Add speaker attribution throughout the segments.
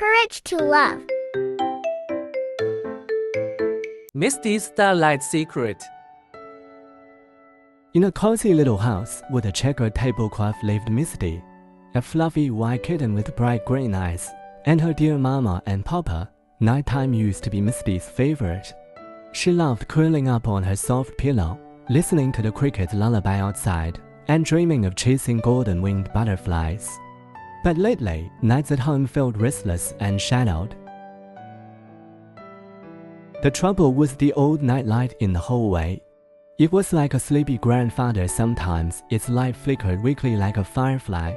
Speaker 1: Courage to love.
Speaker 2: Misty's Starlight Secret.
Speaker 3: In a cozy little house with a checkered tablecloth lived Misty, a fluffy white kitten with bright green eyes, and her dear mama and papa. Nighttime used to be Misty's favorite. She loved curling up on her soft pillow, listening to the cricket's lullaby outside, and dreaming of chasing golden-winged butterflies. But lately, nights at home felt restless and shadowed. The trouble was the old nightlight in the hallway. It was like a sleepy grandfather sometimes. Its light flickered weakly like a firefly,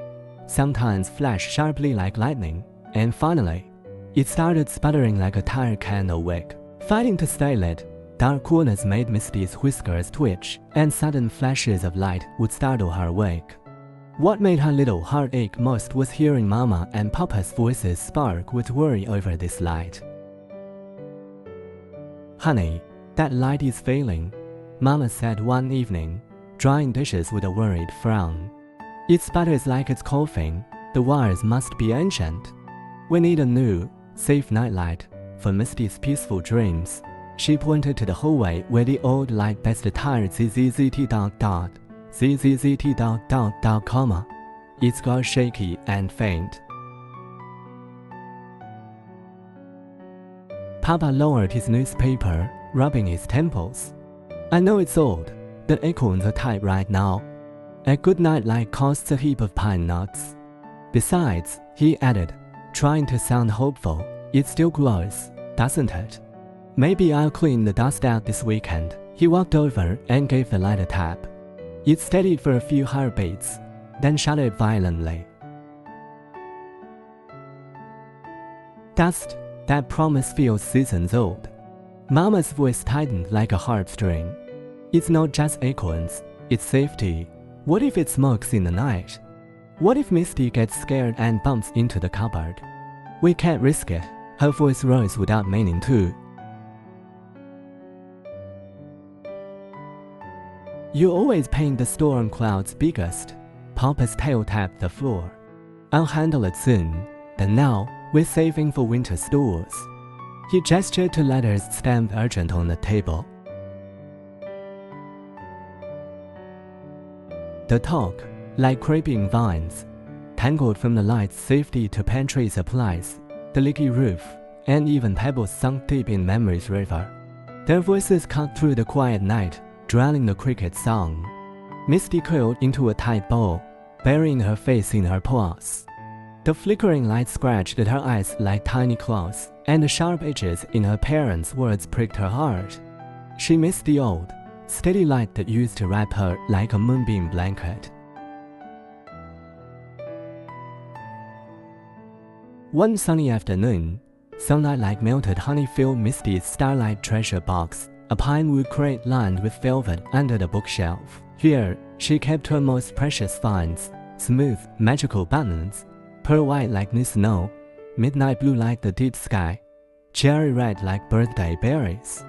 Speaker 3: sometimes flashed sharply like lightning, and finally, it started sputtering like a tired candle wick. Fighting to stay lit, dark corners made Misty's whiskers twitch, and sudden flashes of light would startle her awake. What made her little heart ache most was hearing Mama and Papa's voices spark with worry over this light. "Honey, that light is failing," Mama said one evening, drying dishes with a worried frown. "It sputters like it's coughing. The wires must be ancient. We need a new, safe nightlight for Misty's peaceful dreams." She pointed to the hallway where the old light best tired ZZZT comma. Its glow shaky and faint. Papa lowered his newspaper, rubbing his temples. "I know it's old. The acorns are tight right now. A good nightlight costs a heap of pine nuts. Besides," he added, trying to sound hopeful, "it still glows, doesn't it? Maybe I'll clean the dust out this weekend." He walked over and gave the light a tap. It steadied for a few heartbeats, then shuddered violently. "Dust, that promise feels seasons old." Mama's voice tightened like a harp string. "It's not just acorns, it's safety. What if it smokes in the night? What if Misty gets scared and bumps into the cupboard? We can't risk it." Her voice rose without meaning to. "You always paint the storm clouds biggest." Papa's tail tapped the floor. "I'll handle it soon. And now, we're saving for winter stores." He gestured to letters stamped urgent on the table. The talk, like creeping vines, tangled from the light's safety to pantry supplies, the leaky roof, and even pebbles sunk deep in memory's river. Their voices cut through the quiet night, drowning the cricket's song. Misty curled into a tight ball, burying her face in her paws. The flickering light scratched at her eyes like tiny claws, and the sharp edges in her parents' words pricked her heart. She missed the old, steady light that used to wrap her like a moonbeam blanket. One sunny afternoon, sunlight like melted honey filled Misty's Starlight treasure box, a pinewood crate lined with velvet under the bookshelf. Here, she kept her most precious finds: smooth, magical buttons, pearl white like new snow, midnight blue like the deep sky, cherry red like birthday berries,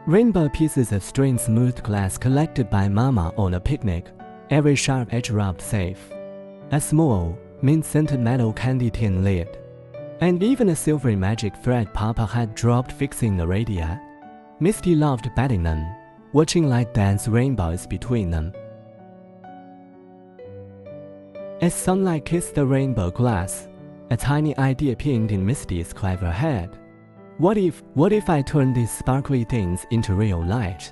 Speaker 3: rainbow pieces of strained smooth glass collected by Mama on a picnic, every sharp edge rubbed safe, a small, mint-scented metal candy tin lid, and even a silvery magic thread Papa had dropped fixing the radio. Misty loved batting them, watching light dance rainbows between them. As sunlight kissed the rainbow glass, a tiny idea pinged in Misty's clever head. What if I turned these sparkly things into real light?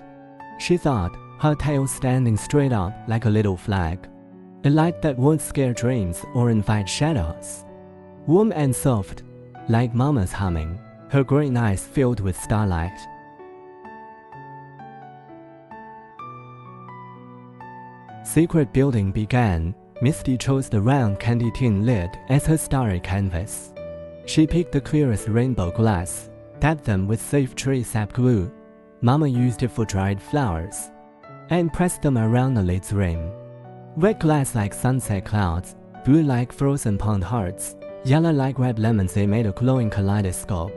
Speaker 3: She thought, her tail standing straight up like a little flag. A light that won't scare dreams or invite shadows. Warm and soft, like Mama's humming, her green eyes filled with starlight. Secret building began. Misty chose the round candy tin lid as her starry canvas. She picked the clearest rainbow glass, tapped them with safe tree sap glue. Mama used it for dried flowers, and pressed them around the lid's rim. Red glass like sunset clouds, blue like frozen pond hearts, yellow like ripe lemons, they made a glowing kaleidoscope.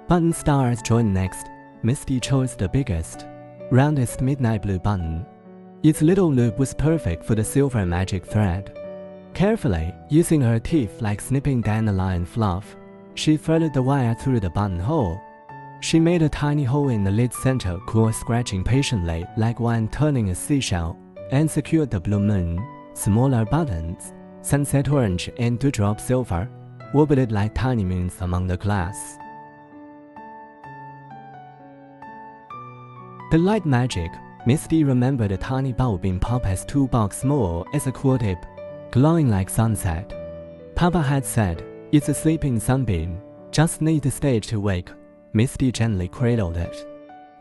Speaker 3: Button stars joined next. Misty chose the biggest, roundest midnight blue button. Its little loop was perfect for the silver magic thread. Carefully, using her teeth like snipping dandelion fluff, she threaded the wire through the buttonhole. She made a tiny hole in the lid center, cool scratching patiently like one turning a seashell, and secured the blue moon, smaller buttons, sunset orange and dewdrop silver, orbited like tiny moons among the glass. The light magic, Misty remembered a tiny bulb in Papa's toolbox small as a q-tip, glowing like sunset. Papa had said, "It's a sleeping sunbeam, just need the stage to wake." Misty gently cradled it.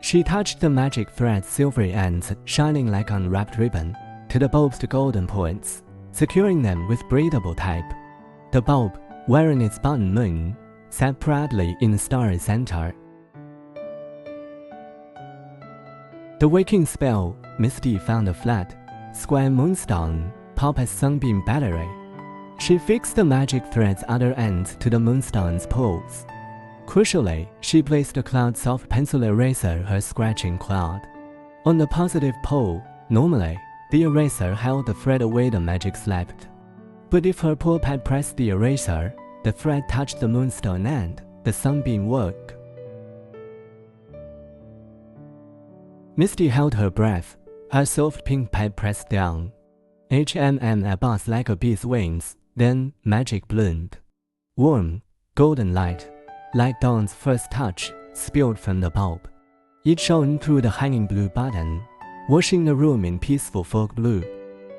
Speaker 3: She touched the magic thread's silvery ends, shining like unwrapped ribbon, to the bulb's golden points, securing them with breathable tape. The bulb, wearing its button moon, sat proudly in the starry center. The waking spell, Misty found a flat, square moonstone, Papa's sunbeam battery. She fixed the magic thread's other ends to the moonstone's poles. Crucially, she placed a cloud-soft pencil eraser her scratching cloud. On the positive pole, normally, the eraser held the thread away the magic slept. But if her paw had pressed the eraser, the thread touched the moonstone and the sunbeam woke. Misty held her breath, her soft pink pad pressed down. A buzz like a bee's wings, then magic bloomed. Warm, golden light, like dawn's first touch, spilled from the bulb. It shone through the hanging blue button, washing the room in peaceful fog blue.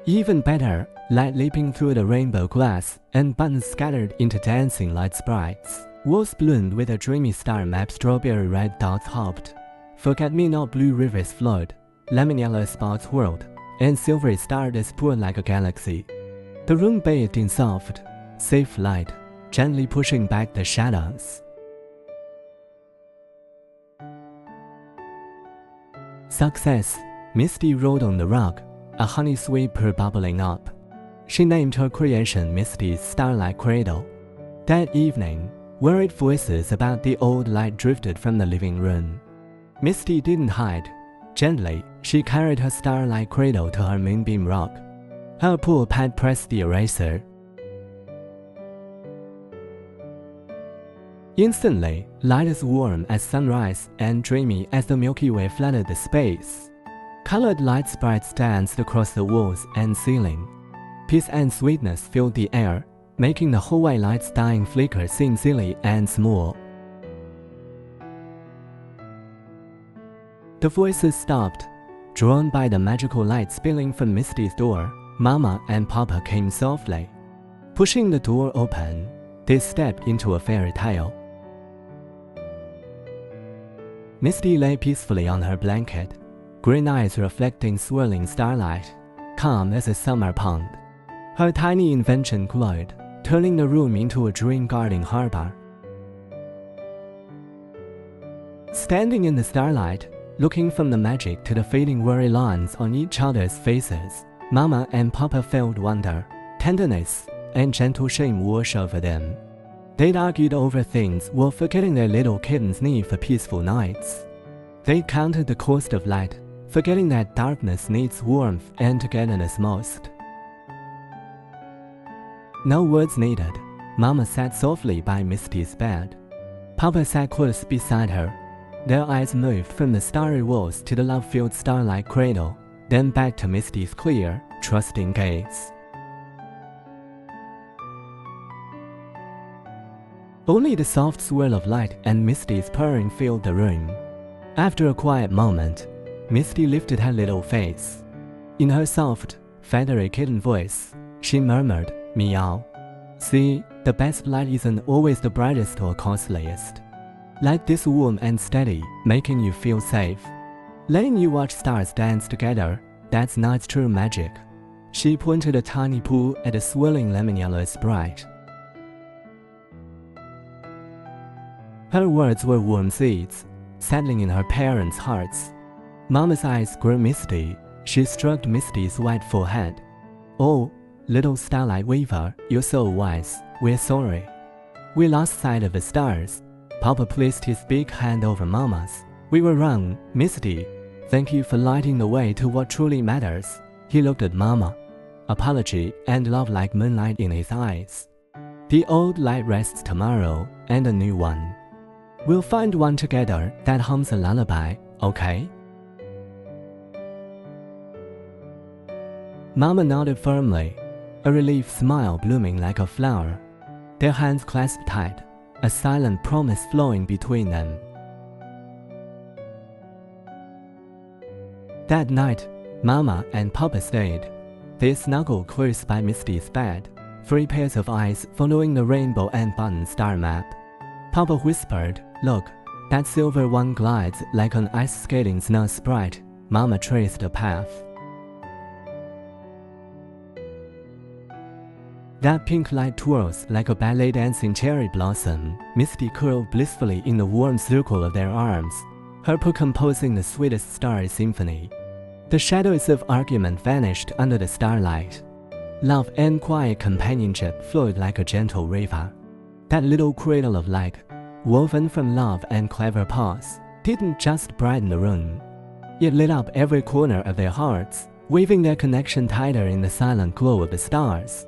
Speaker 3: Even better, light leaping through the rainbow glass and buttons scattered into dancing light sprites. Walls bloomed with a dreamy star map, strawberry red dots hopped. Forget-me-not blue rivers flowed, lemon yellow spots whirled, and silvery stardust poured like a galaxy. The room bathed in soft, safe light, gently pushing back the shadows. Success, Misty rolled on the rug, a honey sweeper bubbling up. She named her creation Misty's Starlight Cradle. That evening, worried voices about the old light drifted from the living room. Misty didn't hide. Gently, she carried her starlight cradle to her moonbeam rock. Her paw pad pressed the eraser. Instantly, light as warm as sunrise and dreamy as the Milky Way flooded the space. Colored light sprites danced across the walls and ceiling. Peace and sweetness filled the air, making the whole white light's dying flicker seem silly and small. The voices stopped. Drawn by the magical light spilling from Misty's door, Mama and Papa came softly. Pushing the door open, they stepped into a fairy tale. Misty lay peacefully on her blanket, green eyes reflecting swirling starlight, calm as a summer pond. Her tiny invention glowed, turning the room into a dream garden harbor. Standing in the starlight, looking from the magic to the fading worry lines on each other's faces, Mama and Papa felt wonder, tenderness, and gentle shame wash over them. They'd argued over things while forgetting their little kitten's need for peaceful nights. They'd counted the cost of light, forgetting that darkness needs warmth and togetherness most. No words needed. Mama sat softly by Misty's bed. Papa sat close beside her. Their eyes moved from the starry walls to the love-filled starlight cradle, then back to Misty's clear, trusting gaze. Only the soft swirl of light and Misty's purring filled the room. After a quiet moment, Misty lifted her little face. In her soft, feathery kitten voice, she murmured, "Meow." See, the best light isn't always the brightest or costliest. Light this warm and steady, making you feel safe. Letting you watch stars dance together, that's night's true magic. She pointed a tiny paw at a swirling lemon yellow sprite. Her words were warm seeds, settling in her parents' hearts. Mama's eyes grew misty. She stroked Misty's white forehead. "Oh, little starlight weaver, you're so wise. We're sorry. We lost sight of the stars." Papa placed his big hand over Mama's. "We were wrong, Misty. Thank you for lighting the way to what truly matters." He looked at Mama. apology, and love like moonlight in his eyes. The old light rests tomorrow, and a new one. We'll find one together that hums a lullaby, okay? Mama nodded firmly, a relieved smile blooming like a flower. Their hands clasped tight, a silent promise flowing between them. That night, Mama and Papa stayed. They snuggled close by Misty's bed, 3 pairs of eyes following the rainbow and button star map. Papa whispered, "Look, that silver one glides like an ice-skating snow sprite." Mama traced a path. That pink light twirls like a ballet dancing cherry blossom. Misty curled blissfully in the warm circle of their arms, her paw composing the sweetest starry symphony. The shadows of argument vanished under the starlight. Love and quiet companionship flowed like a gentle river. That little cradle of light, woven from love and clever paws, didn't just brighten the room. It lit up every corner of their hearts, weaving their connection tighter in the silent glow of the stars.